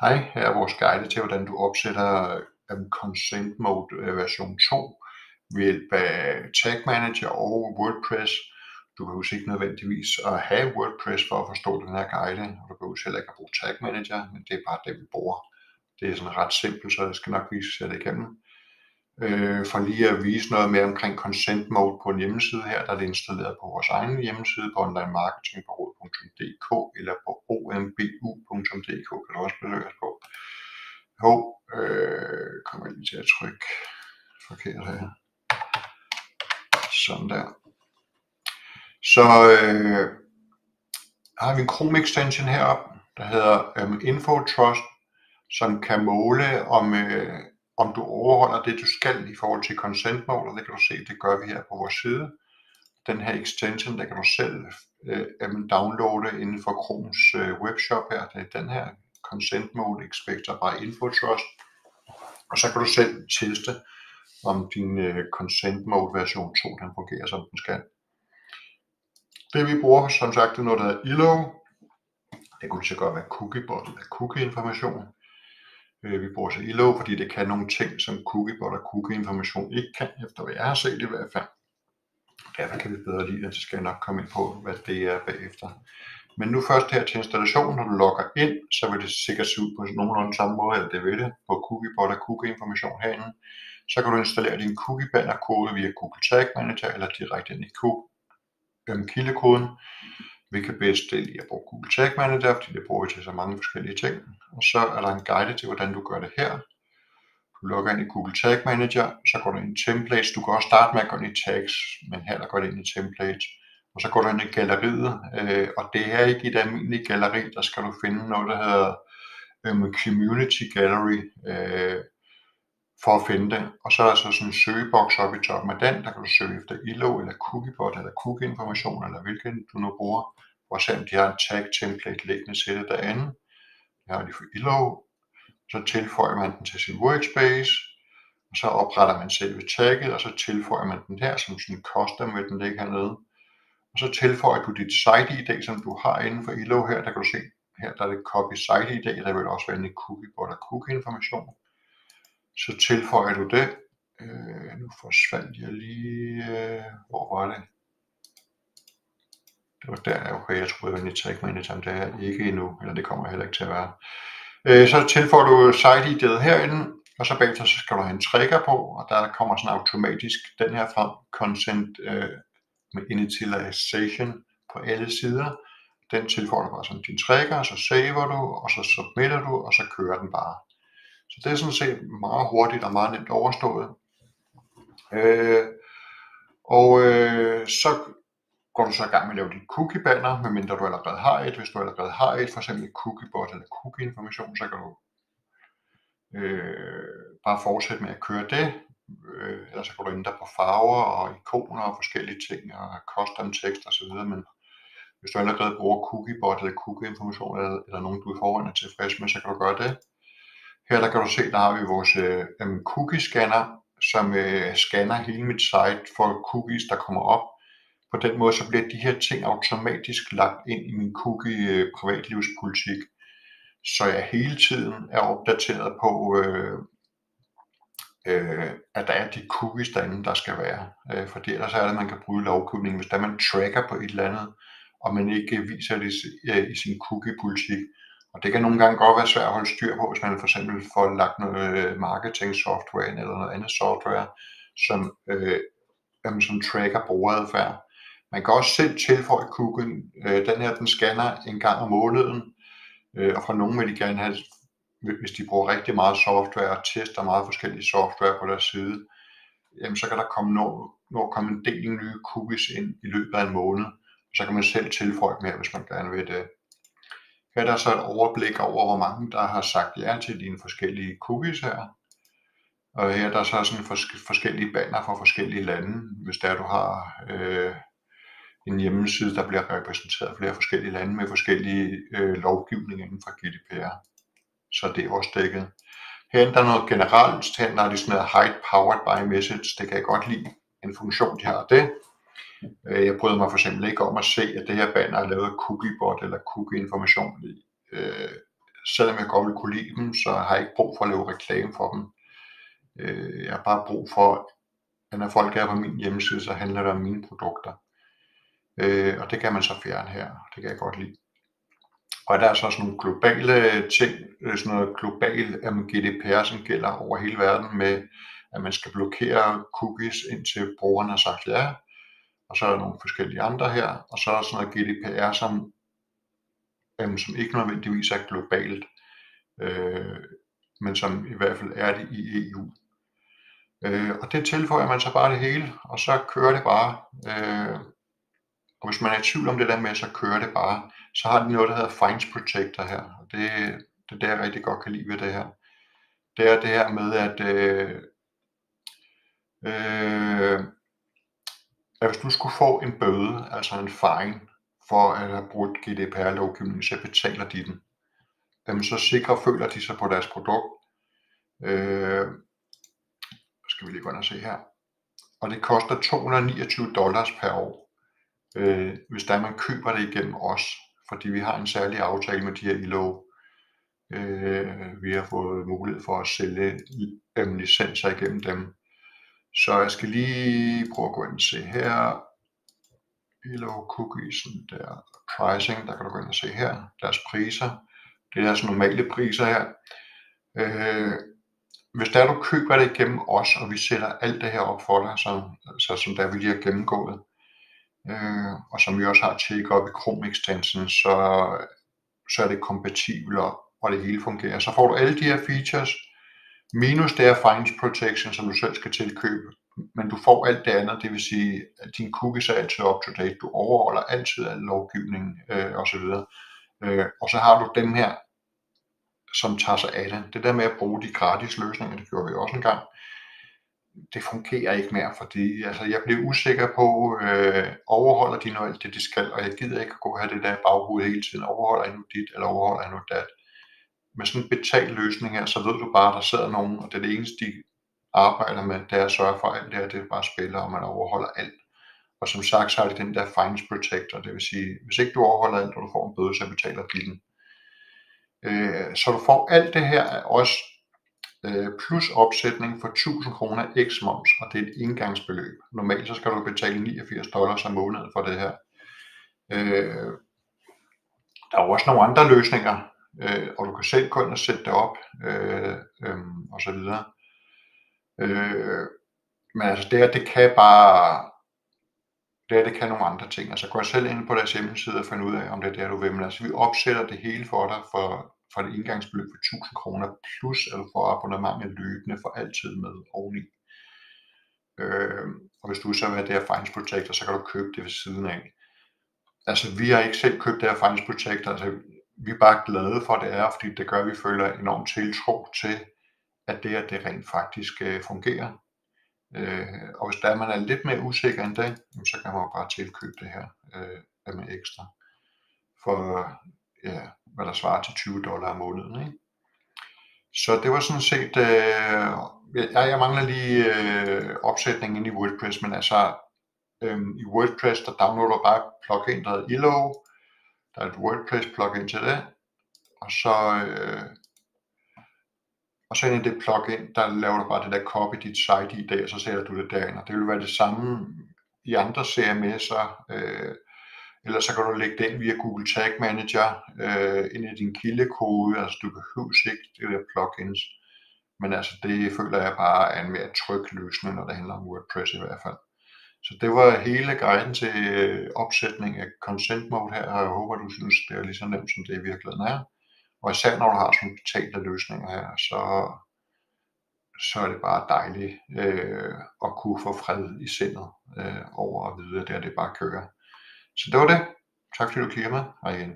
Hej, her er vores guide til, hvordan du opsætter Consent Mode version 2 ved hjælp af Tag Manager og WordPress. Du behøver ikke nødvendigvis at have WordPress for at forstå den her guide, og du behøver heller ikke at bruge Tag Manager, men det er bare det, vi bruger. Det er sådan ret simpelt, så jeg skal nok vise jer det igennem. For lige at vise noget mere omkring Consent Mode på en hjemmeside her, der er det installeret på vores egen hjemmeside på onlinemarketingbureau.dk eller på ombu.dk kan du også besøge os på. Kommer jeg lige til at trykke forkert her. Sådan der. Så har vi en Chrome extension heroppe, der hedder InfoTrust, som kan måle om du overholder det, du skal i forhold til Consent Mode, og det kan du se, det gør vi her på vores side. Den her extension, der kan du selv downloade inden for Chromes webshop her. Det er den her Consent Mode Expector by InfoTrust. Og så kan du selv teste, om din Consent Mode version 2 den fungerer, som den skal. Det vi bruger, som sagt, er noget, der hedder ILO. Det kunne så godt være cookiebot eller cookie-information. Vi bruger så ILO, fordi det kan nogle ting, som cookiebot og cookie-information ikke kan, efter hvad jeg har set i hvert fald. Derfor kan vi bedre lide, at det skal jeg nok komme ind på, hvad det er bagefter. Men nu først her til installationen, når du logger ind, så vil det sikkert se ud på nogenlunde samme måde, eller det vil det, på cookiebot og cookie-information herinde. Så kan du installere din cookie-banner-kode via Google Tag Manager eller direkte ind i kildekoden. Vi kan bedst lide at bruge Google Tag Manager, fordi det bruger vi til så mange forskellige ting. Og så er der en guide til, hvordan du gør det her. Du logger ind i Google Tag Manager, så går du ind i Templates. Du kan også starte med at gå ind i Tags, men her der går du ind i Templates. Og så går du ind i galleriet, og det er ikke i et almindeligt galleri, der skal du finde noget, der hedder Community Gallery, for at finde det. Og så er der så sådan en søgeboks oppe i toppen af den, der kan du søge efter ILO eller cookiebot eller cookie-information, eller hvilken du nu bruger. For at se om de har en tag template liggende til det derinde. Det har de for ILO. Så tilføjer man den til sin workspace, og så opretter man selve tagget, og så tilføjer man den her som sådan en custom, vil den ligge hernede. Og så tilføjer du dit site-ID, som du har inden for ILO her, der kan du se, her der er det copy site-ID, der vil også være en cookiebot og cookie-information. Så tilføjer du det. Nu forsvandt jeg lige, hvor var det? Det var der, okay, jeg troede jeg var i Tag Manager, det er ikke endnu, eller det kommer heller ikke til at være. Så tilføjer du site-ID'et herinde, og så bagefter så skal du have en trigger på, og der kommer sådan automatisk den her frem, consent med initialization på alle sider. Den tilføjer du bare som din trigger, og så saver du, og så submitter du, og så kører den bare. Så det er sådan set meget hurtigt og meget nemt overstået. Så går du så i gang med at lave dit cookie-banner, medmindre du allerede har et. Hvis du allerede har et, f.eks. et cookiebot eller cookie-information, så kan du bare fortsætte med at køre det. Ellers så kan du ændre på farver og ikoner og forskellige ting og custom tekst osv. Men hvis du allerede bruger cookiebot eller cookie-information eller nogen du i forvejen er tilfreds med, så kan du gøre det. Her der kan du se, der har vi vores cookie-scanner, som scanner hele mit site for cookies, der kommer op. På den måde så bliver de her ting automatisk lagt ind i min cookie privatlivspolitik, så jeg hele tiden er opdateret på, at der er de cookies derinde, der skal være. For ellers er det, at man kan bryde lovgivningen, hvis der man tracker på et eller andet, og man ikke viser det i sin cookie-politik. Og det kan nogle gange godt være svært at holde styr på, hvis man for eksempel får lagt noget marketing software ind, eller noget andet software, som tracker brugeradfærd. Man kan også selv tilføje cookien. Den her den scanner en gang om måneden, og fra nogen vil de gerne have, hvis de bruger rigtig meget software og tester meget forskellige software på deres side, jamen så kan der komme en del nye cookies ind i løbet af en måned, og så kan man selv tilføje mere, hvis man gerne vil det. Her er der så et overblik over, hvor mange der har sagt ja til dine forskellige cookies her. Og her er der så sådan forskellige banner fra forskellige lande, hvis der du har en hjemmeside, der bliver repræsenteret flere forskellige lande med forskellige lovgivninger inden for GDPR. Så det er også dækket. Her er der noget generelt, her er det sådan noget hide powered by message, det kan jeg godt lide, en funktion de har det. Jeg bryder mig for eksempel ikke om at se, at det her banner er lavet af cookiebot eller cookie-information, selvom jeg godt vil kunne lide dem, så har jeg ikke brug for at lave reklame for dem. Jeg har bare brug for, at når folk er på min hjemmeside, så handler det om mine produkter. Og det kan man så fjerne her, det kan jeg godt lide. Og der er så sådan nogle globale ting, sådan noget global GDPR, som gælder over hele verden med, at man skal blokere cookies, indtil brugeren har sagt ja. Og så er der nogle forskellige andre her, og så er der sådan noget GDPR, som ikke nødvendigvis er globalt, men som i hvert fald er det i EU. Og det tilføjer man så bare det hele, og så kører det bare. Og hvis man er i tvivl om det der med, så kører det bare, så har de noget, der hedder Fines Protector her. Og det er det, jeg rigtig godt kan lide ved det her. Det er det her med, at hvis du skulle få en bøde, altså en fine, for at have brugt GDPR-lovgivning, så betaler de den. Så føler de sig på deres produkt. Skal vi lige gå ind og se her. Og det koster $229 per år, hvis der man køber det igennem os, fordi vi har en særlig aftale med de her ILO. Vi har fået mulighed for at sælge licenser igennem dem. Så jeg skal lige prøve at gå ind og se her. ILO cookies, der pricing, der kan du gå ind og se her. Deres priser. Det er deres normale priser her. Hvis der du køber det igennem os, og vi sætter alt det her op for dig, som der vi lige har gennemgået, og som vi også har tjekket op i Chrome extension, så er det kompatibelt, og det hele fungerer. Så får du alle de her features, minus det her Fines Protection, som du selv skal tilkøbe, men du får alt det andet, det vil sige, at dine cookies er altid up to date, du overholder altid al lovgivning osv. Og så har du dem her, som tager sig af det. Det der med at bruge de gratis løsninger, det gjorde vi også en gang, det fungerer ikke mere, fordi jeg bliver usikker på, overholder de nu alt det, de skal, og jeg gider ikke at gå og have det der baghoved hele tiden, overholder jeg nu dit, eller overholder jeg nu dat. Med sådan en betalt løsning her, så ved du bare, at der sidder nogen, og det er det eneste, de arbejder med, det er at sørge for, at alt det her, det bare spiller, og man overholder alt. Og som sagt, så har de den der Fines Protector, det vil sige, hvis ikke du overholder alt, og du får en bøde, så betaler de den. Så du får alt det her af os, plus opsætning for 1000 kroner x moms, og det er et engangsbeløb. Normalt så skal du betale $89 om måneden for det her. Der er også nogle andre løsninger, og du kan selv gå ind og sætte det op, og så videre. Men altså det kan bare, det kan nogle andre ting. Altså gå selv ind på deres hjemmeside og finde ud af, om det er der du vil. Men altså vi opsætter det hele for dig for et indgangsbeløb for 1000 kroner, plus at du får abonnementet løbende for altid med oveni. Og hvis du så vil have det her Fines Protector, så kan du købe det ved siden af. Altså vi har ikke selv købt det her Fines Protector, altså vi er bare glade for det er, fordi det gør, at vi føler enormt tiltro til, at det rent faktisk fungerer. Og hvis man er lidt mere usikker end det, så kan man bare tilkøbe det her med ekstra for hvad der svarer til $20 om måneden, ikke? Så det var sådan set, jeg mangler lige opsætningen ind i WordPress, men altså i WordPress, der downloader du bare et plugin, der hedder ILO. Der er et WordPress plugin til det, og så ind i det plugin, der laver du bare det der copy dit site ID, og så sætter du det derind, og det vil være det samme i andre CMS'er, eller så kan du lægge det ind via Google Tag Manager ind i din kildekode, altså du behøver ikke det der plugins, men altså det føler jeg bare er en mere tryg løsning, når det handler om WordPress i hvert fald. Så det var hele guiden til opsætning af Consent Mode her, og jeg håber du synes det er lige så nemt som det i virkeligheden er. Og især når du har sådan betalte løsninger her, så er det bare dejligt at kunne få fred i sindet over at vide, at det bare kører. Så det var det. Tak fordi du kiggede med. Hej igen.